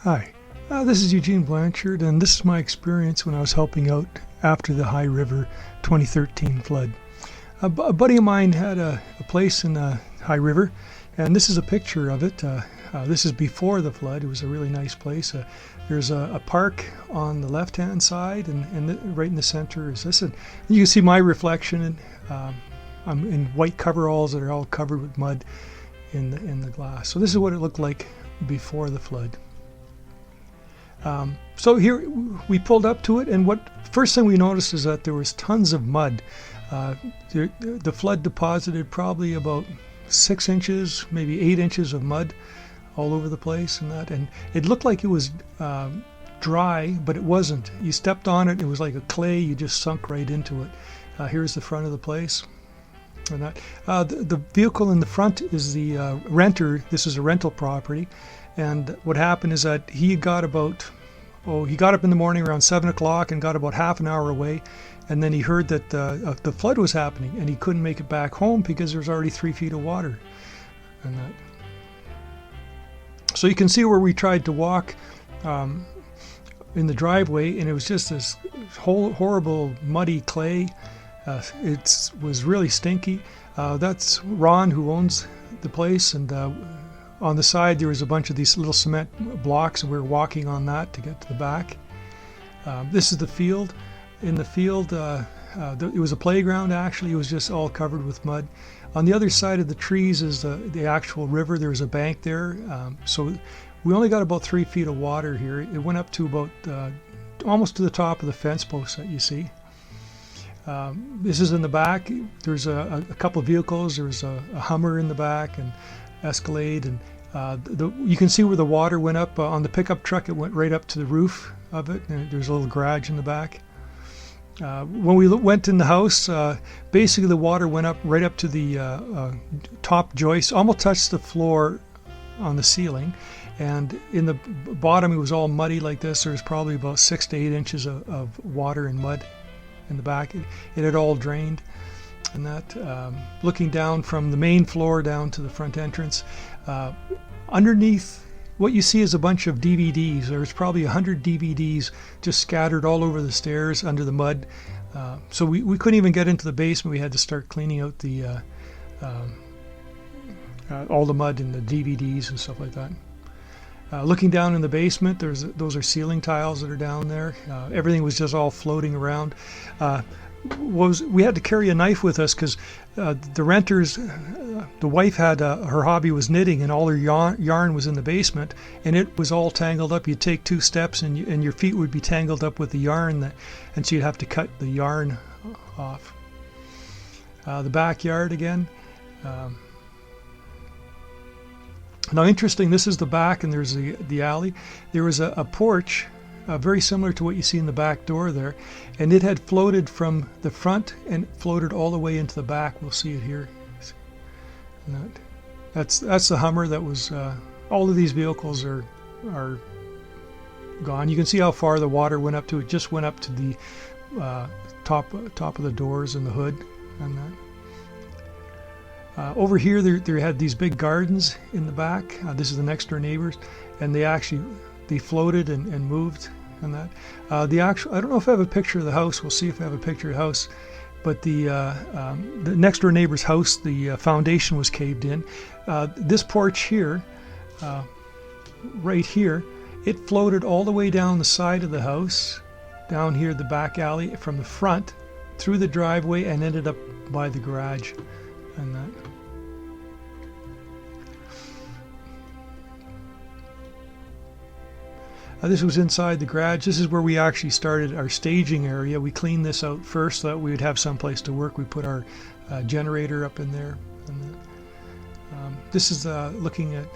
Hi, this is Eugene Blanchard, and this is my experience when I was helping out after the High River 2013 flood. A buddy of mine had a place in the High River, and this is a picture of it. This is before the flood. It was a really nice place. There's a park on the left-hand side, and right in the center is this. And you can see my reflection. I'm in white coveralls that are all covered with mud in the glass. So this is what it looked like before the flood. So here we pulled up to it, and first thing we noticed is that there was tons of mud. The flood deposited probably about 6 inches, maybe 8 inches of mud all over the place, and it looked like it was dry, but it wasn't. You stepped on it, it was like a clay. You just sunk right into it. Here's the front of the place. And the vehicle in the front is the renter. This is a rental property, and what happened is that he got up in the morning around 7 o'clock and got about half an hour away, and then he heard that the flood was happening, and he couldn't make it back home because there was already 3 feet of water. So you can see where we tried to walk in the driveway, and it was just this horrible muddy clay. It was really stinky. That's Ron, who owns the place, and on the side there was a bunch of these little cement blocks, and we were walking on that to get to the back. This is the field. In the field, it was a playground actually. It was just all covered with mud. On the other side of the trees is the actual river. There was a bank there. So we only got about 3 feet of water here. It went up to about almost to the top of the fence post that you see. This is in the back. There's a couple of vehicles. There's a Hummer in the back and Escalade, and you can see where the water went up on the pickup truck. It went right up to the roof of it, and there's a little garage in the back. When we went in the house, basically the water went up right up to the top joist, almost touched the floor on the ceiling, and in the bottom it was all muddy like this. There was probably about 6 to 8 inches of water and mud in the back. It had all drained. And looking down from the main floor down to the front entrance, underneath what you see is a bunch of DVDs. There's probably 100 DVDs just scattered all over the stairs under the mud. So we couldn't even get into the basement. We had to start cleaning out all the mud in the DVDs and stuff like that. Looking down in the basement, those are ceiling tiles that are down there. Everything was just all floating around. We had to carry a knife with us because the renters, the wife had her hobby was knitting, and all her yarn was in the basement, and it was all tangled up. You'd take 2 steps and your feet would be tangled up with the yarn, and so you'd have to cut the yarn off. The backyard again. Now, interesting, this is the back, and there's the alley. There was a porch, very similar to what you see in the back door there, and it had floated from the front and floated all the way into the back. We'll see it here. And that's the Hummer. That was all of these vehicles are gone. You can see how far the water went up to. It just went up to the top of the doors and the hood and that. Over here, there had these big gardens in the back. This is the next door neighbors, and they floated and moved, and that. I don't know if I have a picture of the house. We'll see if I have a picture of the house. But the next door neighbor's house, the foundation was caved in. This porch here, right here, it floated all the way down the side of the house, down here the back alley from the front, through the driveway, and ended up by the garage, and that. This was inside the garage. This is where we actually started our staging area. We cleaned this out first so that we would have some place to work. We put our generator up in there. And this is looking at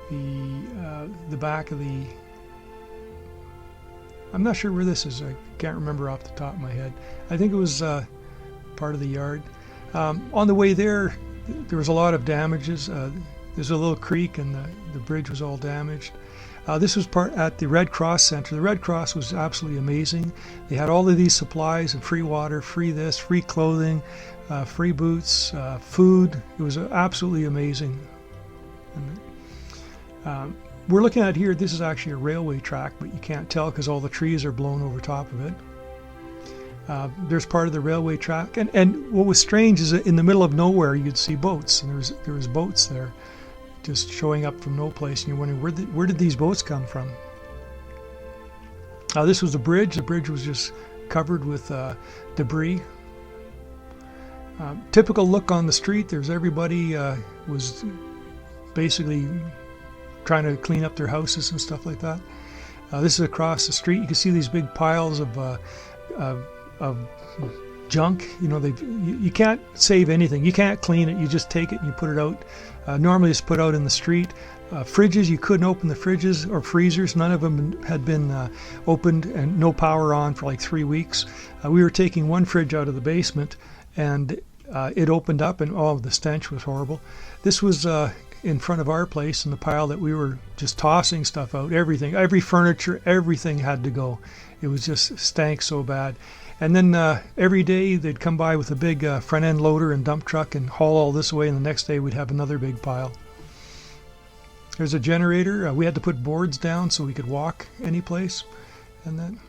the back of the... I'm not sure where this is. I can't remember off the top of my head. I think it was part of the yard. On the way there was a lot of damages. There's a little creek, and the bridge was all damaged. This was part at the Red Cross Center. The Red Cross was absolutely amazing. They had all of these supplies and free water, free this, free clothing, free boots, food. It was absolutely amazing. we're looking at here, this is actually a railway track, but you can't tell because all the trees are blown over top of it. There's part of the railway track, and what was strange is that in the middle of nowhere you'd see boats, and there was boats there just showing up from no place, and you're wondering where did these boats come from. This was a bridge. The bridge was just covered with debris. Typical look on the street. There's everybody was basically trying to clean up their houses and stuff like that. This is across the street. You can see these big piles of junk. You know, you can't save anything. You can't clean it. You just take it and you put it out. Normally it's put out in the street. Fridges, you couldn't open the fridges or freezers. None of them had been opened, and no power on for like 3 weeks. We were taking one fridge out of the basement, and it opened up, and the stench was horrible. This was in front of our place in the pile that we were just tossing stuff out. Everything, every furniture, everything had to go. It was just stank so bad. And then every day they'd come by with a big front end loader and dump truck and haul all this away, and the next day we'd have another big pile. There's a generator. We had to put boards down so we could walk any place. And then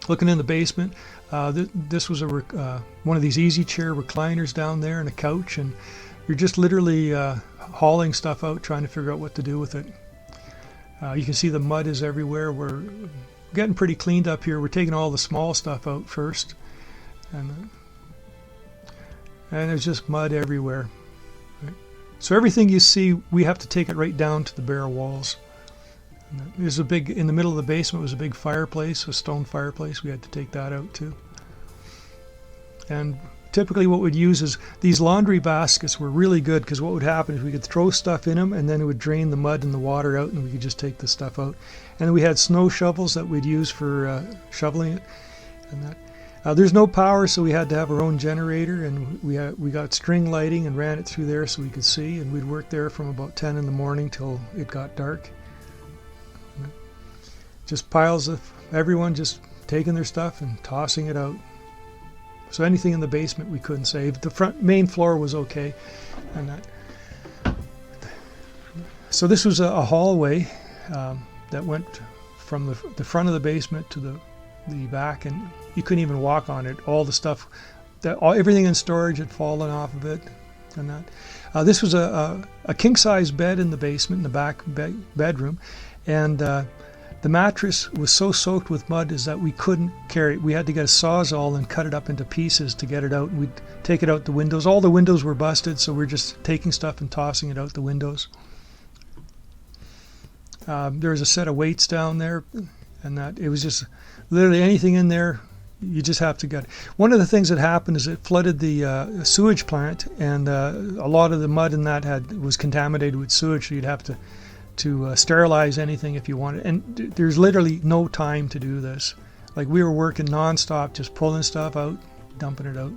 looking in the basement, this was one of these easy chair recliners down there and a couch, and you're just literally hauling stuff out, trying to figure out what to do with it. You can see the mud is everywhere. We're getting pretty cleaned up here. We're taking all the small stuff out first, and there's just mud everywhere. So everything you see, we have to take it right down to the bare walls. There's in the middle of the basement was a big fireplace, a stone fireplace. We had to take that out too. And typically what we'd use is these laundry baskets were really good, because what would happen is we could throw stuff in them, and then it would drain the mud and the water out, and we could just take the stuff out. And then we had snow shovels that we'd use for shoveling it. And that. There's no power, so we had to have our own generator, and we got string lighting and ran it through there so we could see, and we'd work there from about 10 in the morning till it got dark. Just piles of everyone just taking their stuff and tossing it out. So anything in the basement we couldn't save. The main floor was okay. And so this was a hallway that went from the front of the basement to the back, and you couldn't even walk on it. All the stuff, everything in storage had fallen off of it, and that. This was a king-size bed in the basement, in the back bedroom, and the mattress was so soaked with mud is that we couldn't carry it. We had to get a Sawzall and cut it up into pieces to get it out, and we'd take it out the windows. All the windows were busted, so we're just taking stuff and tossing it out the windows. There was a set of weights down there, and that it was just literally anything in there. You just have to get. One of the things that happened is it flooded the sewage plant, and a lot of the mud in that was contaminated with sewage, so you'd have to sterilize anything if you wanted. And there's literally no time to do this. Like, we were working nonstop, just pulling stuff out, dumping it out.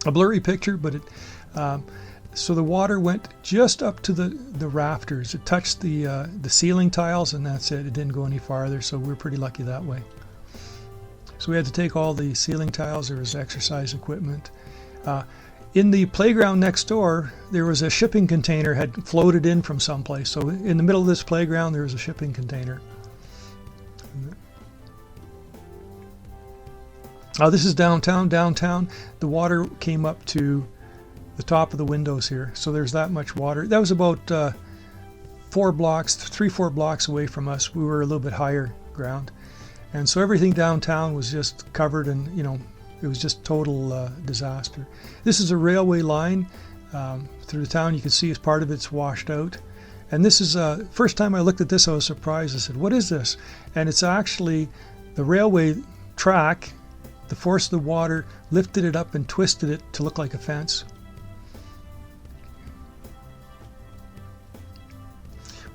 A blurry picture, but so the water went just up to the rafters. It touched the ceiling tiles, and that's it. It didn't go any farther, so we were pretty lucky that way. So we had to take all the ceiling tiles. There was exercise equipment. In the playground next door, there was a shipping container had floated in from someplace. So in the middle of this playground, there was a shipping container. This is downtown. Downtown, the water came up to the top of the windows here. So there's that much water. That was about 4 blocks away from us. We were a little bit higher ground. And so everything downtown was just covered, and it was just total disaster. This is a railway line through the town. You can see as part of it's washed out. And this is first time I looked at this, I was surprised. I said, "What is this?" And it's actually the railway track. The force of the water lifted it up and twisted it to look like a fence.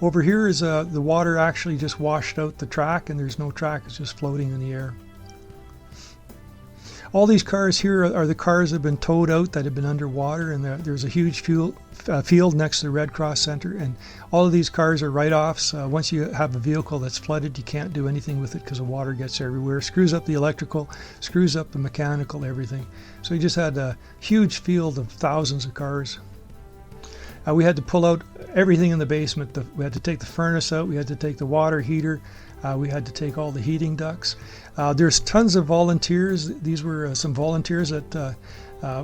Over here is the water actually just washed out the track, and there's no track. It's just floating in the air. All these cars here are the cars that have been towed out that have been underwater, and there's a huge field next to the Red Cross Center, and all of these cars are write-offs. Once you have a vehicle that's flooded, you can't do anything with it because the water gets everywhere. Screws up the electrical, screws up the mechanical, everything. So you just had a huge field of thousands of cars. We had to pull out everything in the basement. We had to take the furnace out. We had to take the water heater. We had to take all the heating ducts. There's tons of volunteers. These were some volunteers that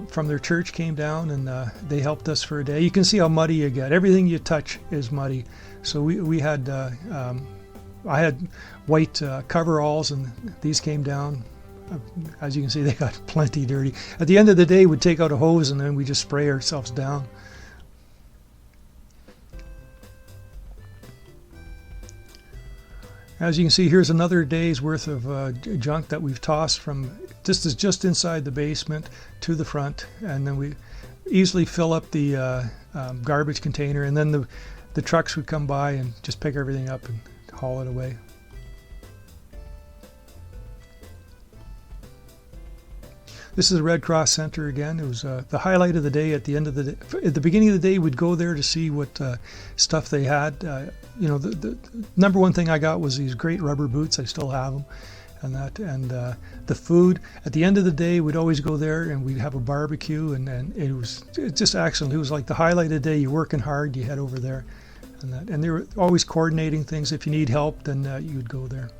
from their church came down, and they helped us for a day. You can see how muddy you get. Everything you touch is muddy. So we had I had white coveralls, and these came down. As you can see, they got plenty dirty. At the end of the day, we'd take out a hose and then we just spray ourselves down. As you can see, here's another day's worth of junk that we've tossed from just inside the basement to the front, and then we easily fill up the garbage container, and then the trucks would come by and just pick everything up and haul it away. This is the Red Cross Center again. It was the highlight of the day. At the end of the day, at the beginning of the day, we'd go there to see what stuff they had. The number one thing I got was these great rubber boots. I still have them, and the food. At the end of the day, we'd always go there and we'd have a barbecue, and it was just excellent. It was like the highlight of the day. You're working hard, you head over there, and they were always coordinating things. If you need help, then you'd go there.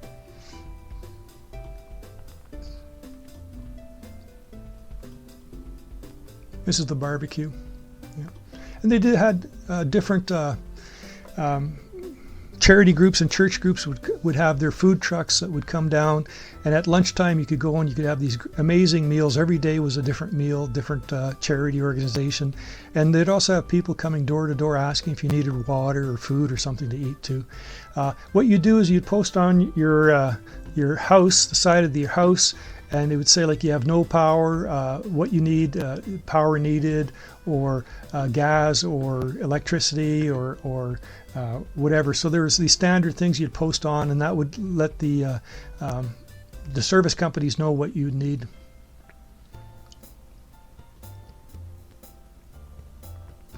This is the barbecue, yeah. And they had different charity groups and church groups would have their food trucks that would come down, and at lunchtime you could go and you could have these amazing meals. Every day was a different meal, different charity organization, and they'd also have people coming door to door asking if you needed water or food or something to eat too. What you do is you'd post on your house, the side of your house, and it would say like you have no power, what you need, power needed, or gas or electricity or whatever. So there was these standard things you'd post on, and that would let the service companies know what you'd need.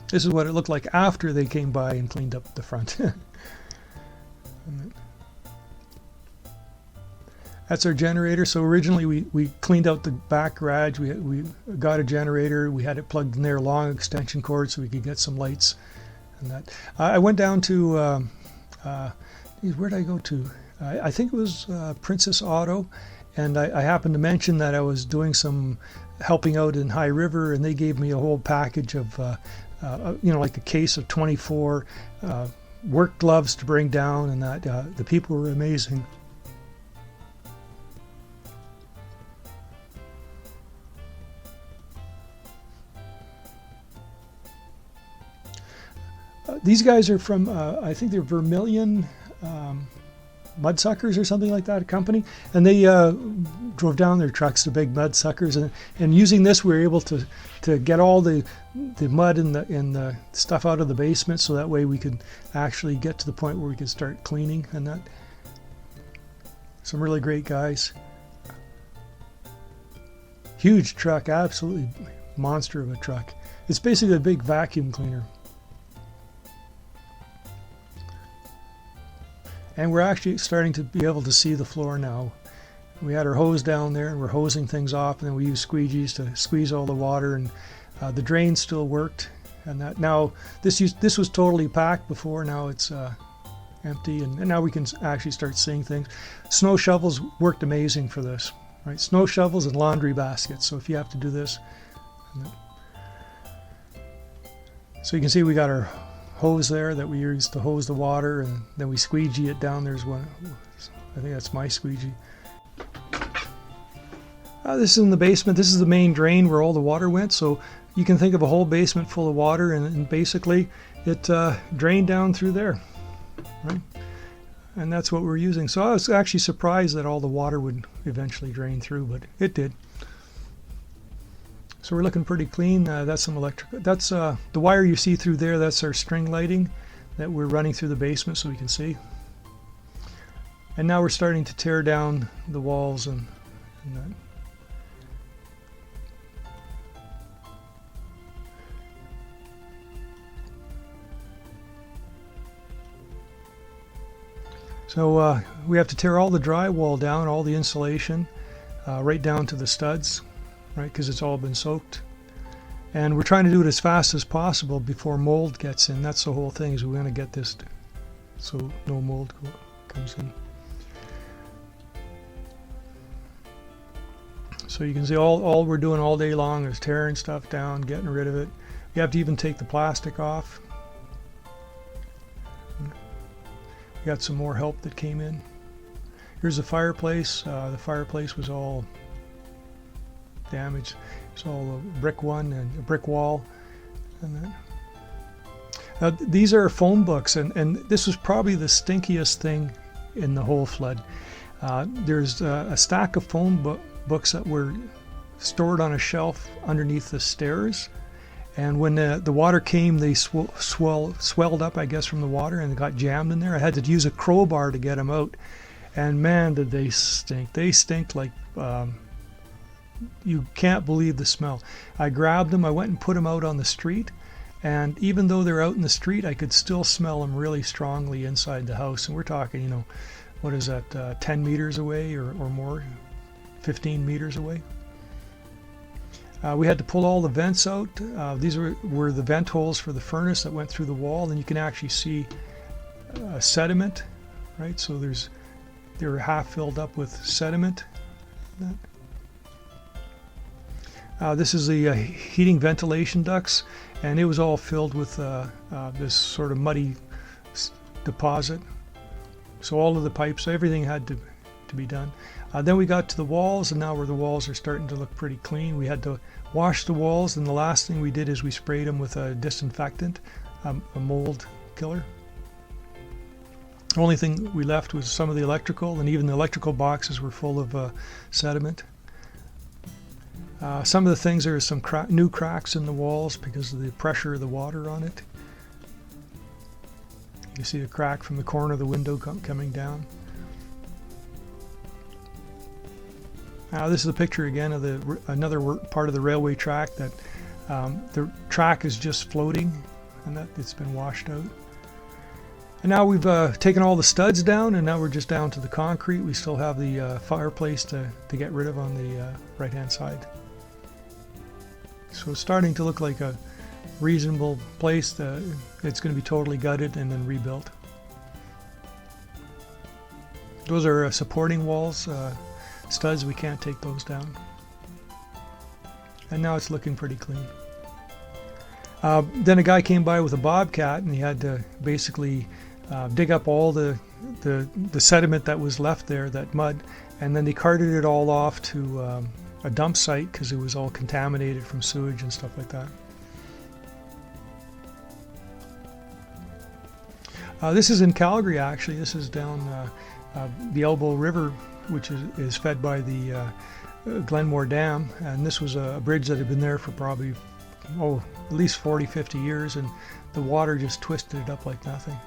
This is what it looked like after they came by and cleaned up the front. That's our generator. So originally we cleaned out the back garage. We got a generator. We had it plugged in there, long extension cord, so we could get some lights. And that I went down to where did I go to? I think it was Princess Auto, and I happened to mention that I was doing some helping out in High River, and they gave me a whole package of like a case of 24 work gloves to bring down, and that the people were amazing. These guys are from, I think they're Vermilion Mudsuckers or something like that, a company. And they drove down their trucks to big mudsuckers. And using this, we were able to get all the mud and the stuff out of the basement, so that way we could actually get to the point where we could start cleaning and that. Some really great guys. Huge truck, absolutely monster of a truck. It's basically a big vacuum cleaner. And we're actually starting to be able to see the floor now. We had our hose down there, and we're hosing things off, and then we used squeegees to squeeze all the water, and the drain still worked. And that now this was totally packed before. Now it's empty, and now we can actually start seeing things. Snow shovels worked amazing for this, right? Snow shovels and laundry baskets. So if you have to do this, so you can see we got our hose there that we use to hose the water, and then we squeegee it down. There's one, I think that's my squeegee. This is in the basement. This is the main drain where all the water went, so you can think of a whole basement full of water, and basically it drained down through there, right? And that's what we're using. So I was actually surprised that all the water would eventually drain through, but it did. So we're looking pretty clean. That's some electric. That's the wire you see through there. That's our string lighting that we're running through the basement so we can see. And now we're starting to tear down the walls and that. So we have to tear all the drywall down, all the insulation, right down to the studs. Right, because it's all been soaked. And we're trying to do it as fast as possible before mold gets in. That's the whole thing, is we want to get this so no mold comes in. So you can see all we're doing all day long is tearing stuff down, getting rid of it. You have to even take the plastic off. We got some more help that came in. Here's the fireplace. The fireplace was all damaged. It's all a brick one and a brick wall. And then, these are phone books, and this was probably the stinkiest thing in the whole flood. There's a stack of phone books that were stored on a shelf underneath the stairs, and when the water came, they swelled up, I guess, from the water, and got jammed in there. I had to use a crowbar to get them out, and man, did they stink. They stink like you can't believe the smell. I grabbed them, I went and put them out on the street, and even though they're out in the street, I could still smell them really strongly inside the house. And we're talking, you know, what is that, 10 meters away or more, 15 meters away. We had to pull all the vents out. These were the vent holes for the furnace that went through the wall, and you can actually see sediment, right? So they were half filled up with sediment. This is the heating ventilation ducts, and it was all filled with this sort of muddy deposit. So all of the pipes, everything had to be done. Then we got to the walls, and now where the walls are starting to look pretty clean. We had to wash the walls, and the last thing we did is we sprayed them with a disinfectant, a mold killer. The only thing we left was some of the electrical, and even the electrical boxes were full of sediment. Some of the things, there are some new cracks in the walls because of the pressure of the water on it. You see the crack from the corner of the window coming down. This is a picture again of another part of the railway track that the track is just floating, and that it's been washed out. And now we've taken all the studs down, and now we're just down to the concrete. We still have the fireplace to get rid of on the right hand side. So it's starting to look like a reasonable place. It's going to be totally gutted and then rebuilt. Those are supporting walls. Studs, we can't take those down. And now it's looking pretty clean. Then a guy came by with a bobcat, and he had to basically dig up all the sediment that was left there, that mud, and then they carted it all off to a dump site because it was all contaminated from sewage and stuff like that. This is in Calgary, actually. This is down the Elbow River, which is fed by the Glenmore Dam, and this was a bridge that had been there for probably at least 40-50 years, and the water just twisted it up like nothing.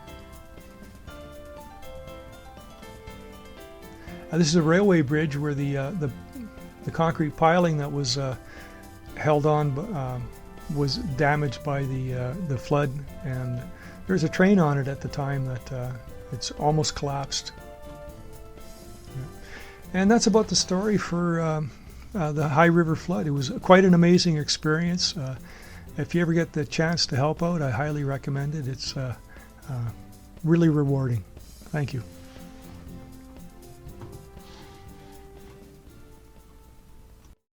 This is a railway bridge where the concrete piling that was held on was damaged by the flood, and there was a train on it at the time that it's almost collapsed. And that's about the story for the High River flood. It was quite an amazing experience. If you ever get the chance to help out, I highly recommend it. It's really rewarding. Thank you.